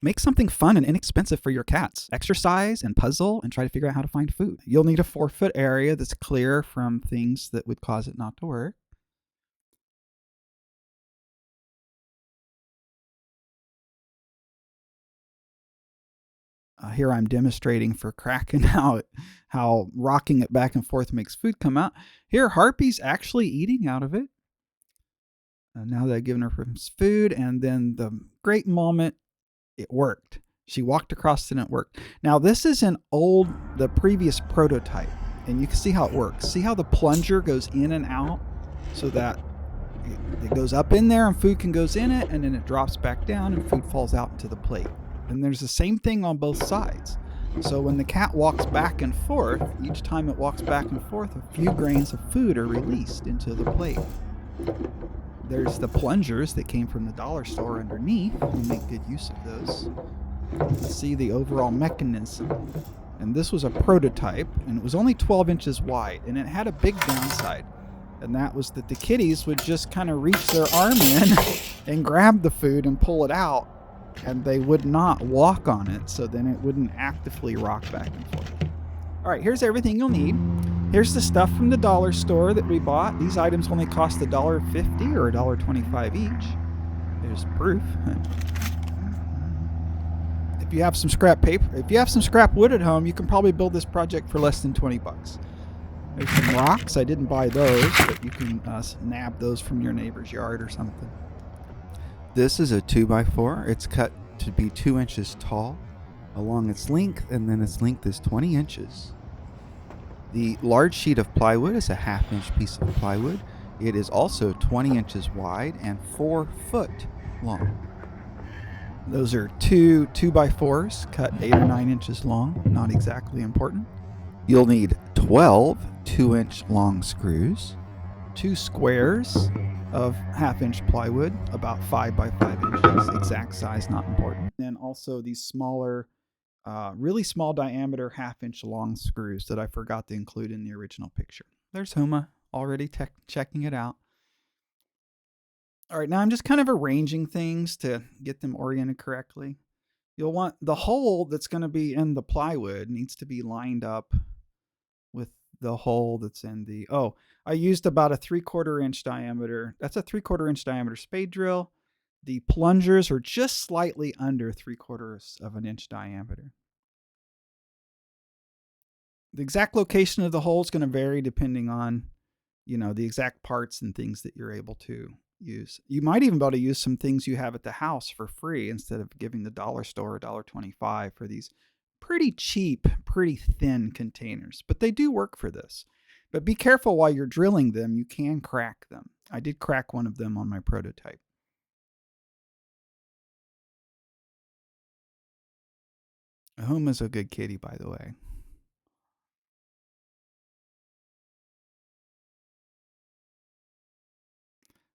Make something fun and inexpensive for your cats. Exercise and puzzle and try to figure out how to find food. You'll need a 4-foot area that's clear from things that would cause it not to work. Here I'm demonstrating for cracking out how rocking it back and forth makes food come out. Here, Harpy's actually eating out of it. Now that I've given her some food, and then the great moment, it worked. She walked across and it worked. Now this is the previous prototype, and you can see how it works. See how the plunger goes in and out so that it goes up in there and food can goes in it, and then it drops back down and food falls out into the plate. And there's the same thing on both sides. So when the cat walks back and forth, each time it walks back and forth, a few grains of food are released into the plate. There's the plungers that came from the dollar store underneath. We'll make good use of those. See the overall mechanism. And this was a prototype, and it was only 12 inches wide, and it had a big downside. And that was that the kitties would just kind of reach their arm in and grab the food and pull it out, and they would not walk on it, so then it wouldn't actively rock back and forth. All right, here's everything you'll need. Here's the stuff from the dollar store that we bought. These items only cost $1.50 or $1.25 each. There's proof. If you have some scrap paper, if you have some scrap wood at home, you can probably build this project for less than $20. There's some rocks. I didn't buy those, but you can nab those from your neighbor's yard or something. This is a 2x4. It's cut to be 2 inches tall along its length, and then its length is 20 inches. The large sheet of plywood is a 1/2-inch piece of plywood. It is also 20 inches wide and 4 foot long. Those are two 2x4s cut 8 or 9 inches long. Not exactly important. You'll need 12 2-inch long screws, 2 squares of 1/2-inch plywood, about 5 by 5 inches. Exact size, not important. And also these smaller, really small diameter 1/2-inch long screws that I forgot to include in the original picture. There's Huma already checking it out. All right, now I'm just kind of arranging things to get them oriented correctly. You'll want the hole that's going to be in the plywood needs to be lined up with the hole that's in the, I used about a 3/4 inch diameter. That's a 3/4 inch diameter spade drill. The plungers are just slightly under 3/4 of an inch diameter. The exact location of the hole is going to vary depending on, the exact parts and things that you're able to use. You might even be able to use some things you have at the house for free instead of giving the dollar store $1.25 for these pretty cheap, pretty thin containers. But they do work for this. But be careful while you're drilling them. You can crack them. I did crack one of them on my prototype. Huma's a good kitty, by the way.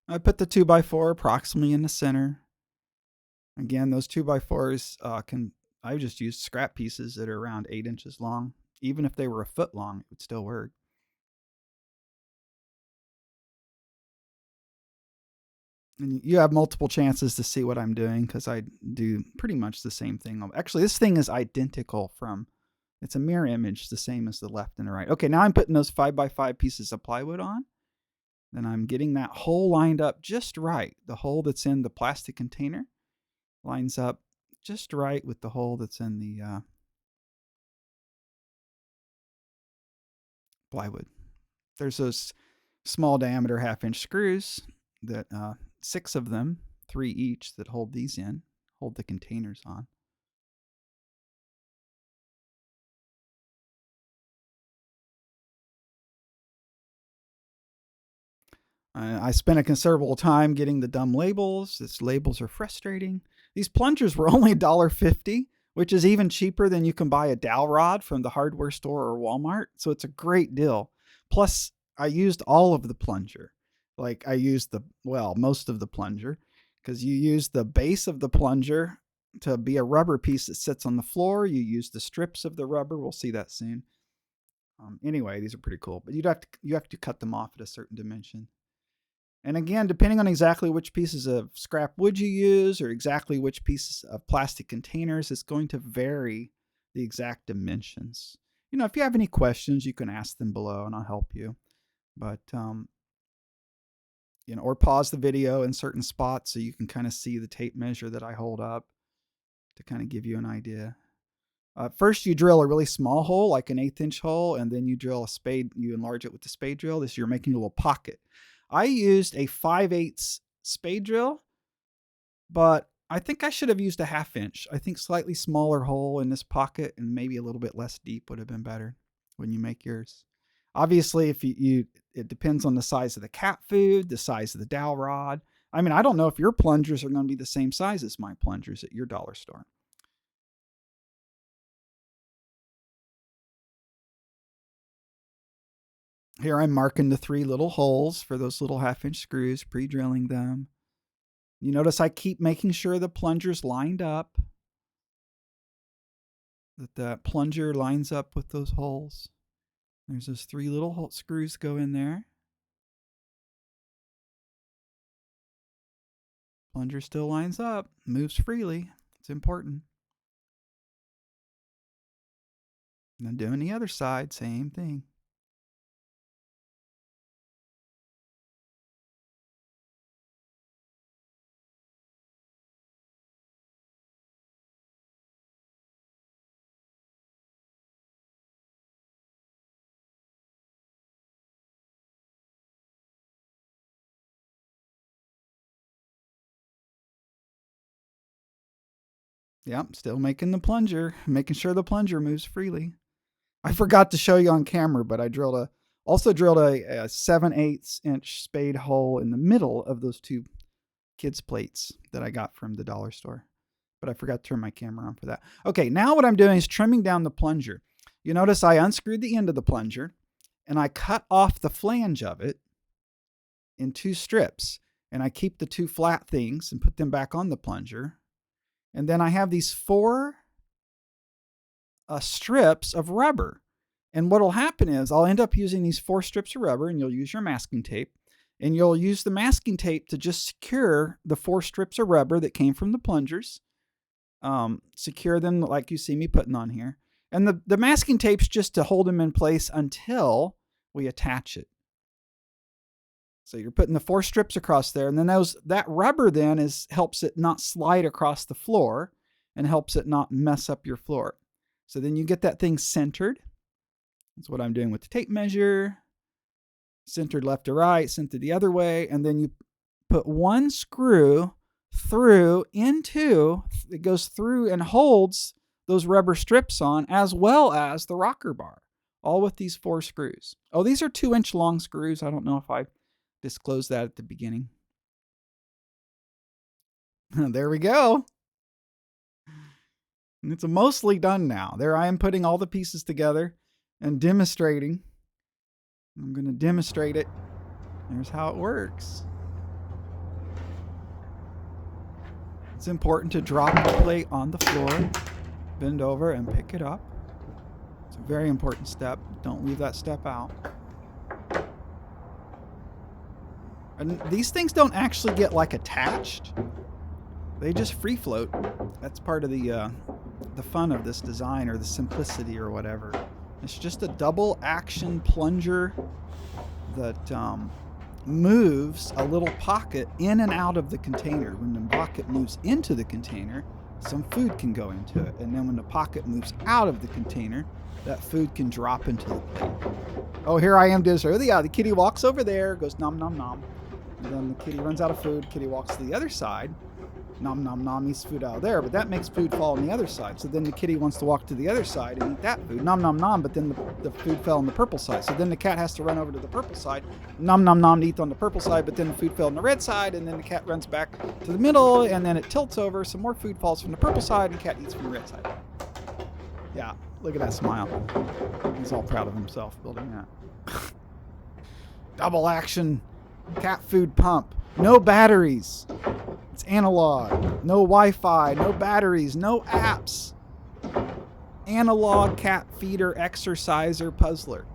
I put the 2x4 approximately in the center. Again, those 2x4s I just used scrap pieces that are around 8 inches long. Even if they were a foot long, it would still work. And you have multiple chances to see what I'm doing because I do pretty much the same thing. Actually, this thing is identical it's a mirror image, the same as the left and the right. Okay, now I'm putting those 5x5 pieces of plywood on. Then I'm getting that hole lined up just right. The hole that's in the plastic container lines up just right with the hole that's in the plywood. There's those small diameter 1/2-inch screws that 6 of them, 3 each, that hold these in, hold the containers on. I spent a considerable time getting the dumb labels. These labels are frustrating. These plungers were only $1.50, which is even cheaper than you can buy a dowel rod from the hardware store or Walmart. So it's a great deal. Plus, I used all of the plunger. Like I used most of the plunger, because you use the base of the plunger to be a rubber piece that sits on the floor. You use the strips of the rubber. We'll see that soon. Anyway, these are pretty cool, but you have to cut them off at a certain dimension. And again, depending on exactly which pieces of scrap wood you use or exactly which pieces of plastic containers, it's going to vary the exact dimensions. You know, if you have any questions, you can ask them below and I'll help you. But, you know, or pause the video in certain spots so you can kind of see the tape measure that I hold up to kind of give you an idea. First, you drill a really small hole, like an 1/8 inch hole, and then you drill a spade. You enlarge it with the spade drill. This you're making a little pocket. I used a 5/8 spade drill, but I think I should have used a 1/2 inch. I think slightly smaller hole in this pocket and maybe a little bit less deep would have been better when you make yours. Obviously, if it depends on the size of the cat food, the size of the dowel rod. I mean, I don't know if your plungers are going to be the same size as my plungers at your dollar store. Here I'm marking the 3 little holes for those little 1/2 inch screws, pre-drilling them. You notice I keep making sure the plunger's lined up, that the plunger lines up with those holes. There's those 3 little screws go in there. Plunger still lines up, moves freely. It's important. And then doing the other side, same thing. Yep, still making the plunger, making sure the plunger moves freely. I forgot to show you on camera, but I also drilled a 7/8 inch spade hole in the middle of those 2 kids plates that I got from the dollar store. But I forgot to turn my camera on for that. Okay, now what I'm doing is trimming down the plunger. You notice I unscrewed the end of the plunger and I cut off the flange of it in 2 strips. And I keep the 2 flat things and put them back on the plunger. And then I have these 4 strips of rubber. And what will happen is I'll end up using these 4 strips of rubber, and you'll use your masking tape. And you'll use the masking tape to just secure the 4 strips of rubber that came from the plungers. Secure them like you see me putting on here. And the masking tape's just to hold them in place until we attach it. So you're putting the 4 strips across there, and then that rubber then helps it not slide across the floor and helps it not mess up your floor. So then you get that thing centered. That's what I'm doing with the tape measure. Centered left to right, centered the other way, and then you put 1 screw through it goes through and holds those rubber strips on, as well as the rocker bar, all with these 4 screws. Oh, these are 2-inch long screws. I don't know if I disclosed that at the beginning. There we go. And it's mostly done now. There I am putting all the pieces together and demonstrating. I'm going to demonstrate it. There's how it works. It's important to drop the plate on the floor, bend over and pick it up. It's a very important step. Don't leave that step out. And these things don't actually get like attached. They just free float. That's part of the fun of this design, or the simplicity, or whatever. It's just a double action plunger that moves a little pocket in and out of the container. When the pocket moves into the container, some food can go into it. And then when the pocket moves out of the container, that food can drop into the plate. Oh, here I am doing so. Yeah, the kitty walks over there, goes nom nom nom. And then the kitty runs out of food. Kitty walks to the other side. Nom nom nom, eats food out of there, but that makes food fall on the other side. So then the kitty wants to walk to the other side and eat that food. Nom nom nom, but then the food fell on the purple side. So then the cat has to run over to the purple side. Nom nom nom, to eat on the purple side, but then the food fell on the red side, and then the cat runs back to the middle, and then it tilts over. Some more food falls from the purple side, and the cat eats from the red side. Yeah, look at that smile. He's all proud of himself building that. Double action cat food pump. No batteries. It's analog. No Wi-Fi. No batteries. No apps. Analog cat feeder, exerciser, puzzler.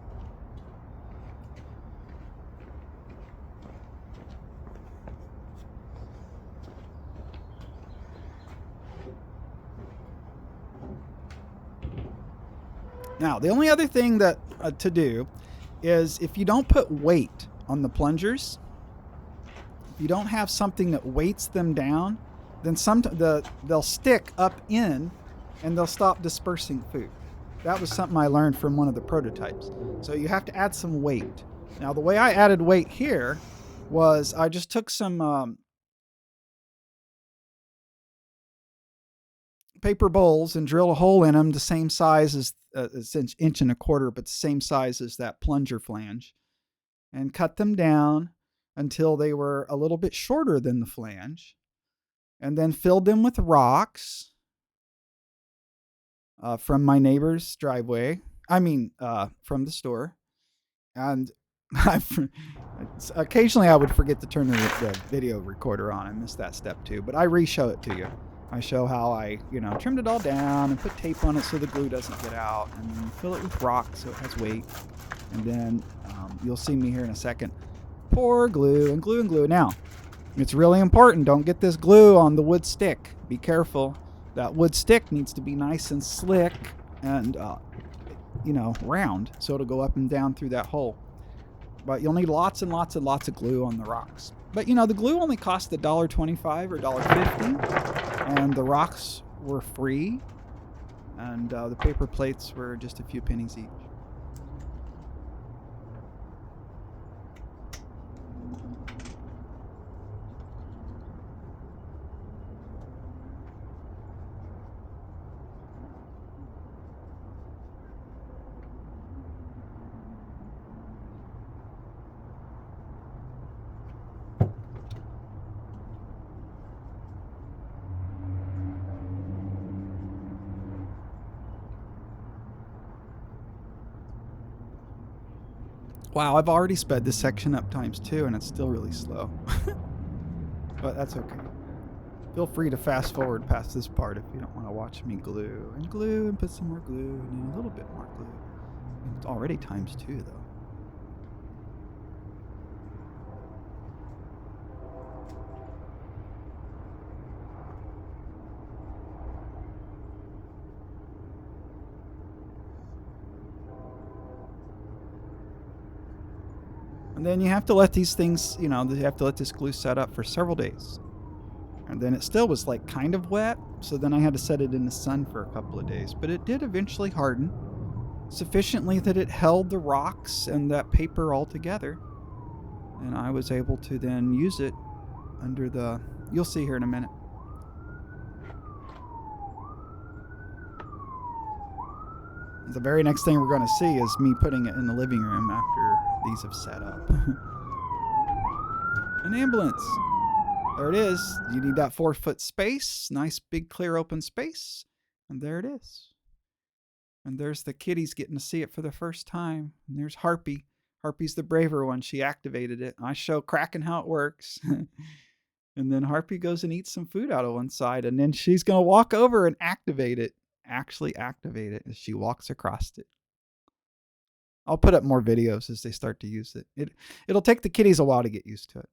Now, the only other thing that to do is if you don't put weight on the plungers, if you don't have something that weights them down, then they'll stick up in and they'll stop dispersing food. That was something I learned from one of the prototypes. So you have to add some weight. Now, the way I added weight here was I just took some paper bowls and drill a hole in them the same size as it's an inch and a quarter, but the same size as that plunger flange, and cut them down until they were a little bit shorter than the flange, and then filled them with rocks from my neighbor's driveway. From the store. And occasionally I would forget to turn the video recorder on. I missed that step too, but I re-show it to you. I show how I, trimmed it all down and put tape on it so the glue doesn't get out, and then fill it with rock so it has weight. And then you'll see me here in a second pour glue and glue and glue. Now, it's really important. Don't get this glue on the wood stick. Be careful. That wood stick needs to be nice and slick and, round, so it'll go up and down through that hole. But you'll need lots and lots and lots of glue on the rocks. But, the glue only cost $1.25 or $1.50, and the rocks were free, and the paper plates were just a few pennies each. Wow, I've already sped this section up ×2 and it's still really slow. But that's okay. Feel free to fast forward past this part if you don't want to watch me glue and put some more glue and then a little bit more glue. It's already ×2 though. And then you have to let these things, you have to let this glue set up for several days. And then it still was like kind of wet, so then I had to set it in the sun for a couple of days. But it did eventually harden sufficiently that it held the rocks and that paper all together. And I was able to then use it under the, you'll see here in a minute. The very next thing we're going to see is me putting it in the living room after these have set up. An ambulance. There it is. You need that 4-foot space. Nice big clear open space. And there it is. And there's the kitties getting to see it for the first time. And there's Harpy. Harpy's the braver one. She activated it. I show Kraken how it works. And then Harpy goes and eats some food out of one side. And then she's going to walk over and activate it. Actually activate it as she walks across it. I'll put up more videos as they start to use it. It'll take the kitties a while to get used to it.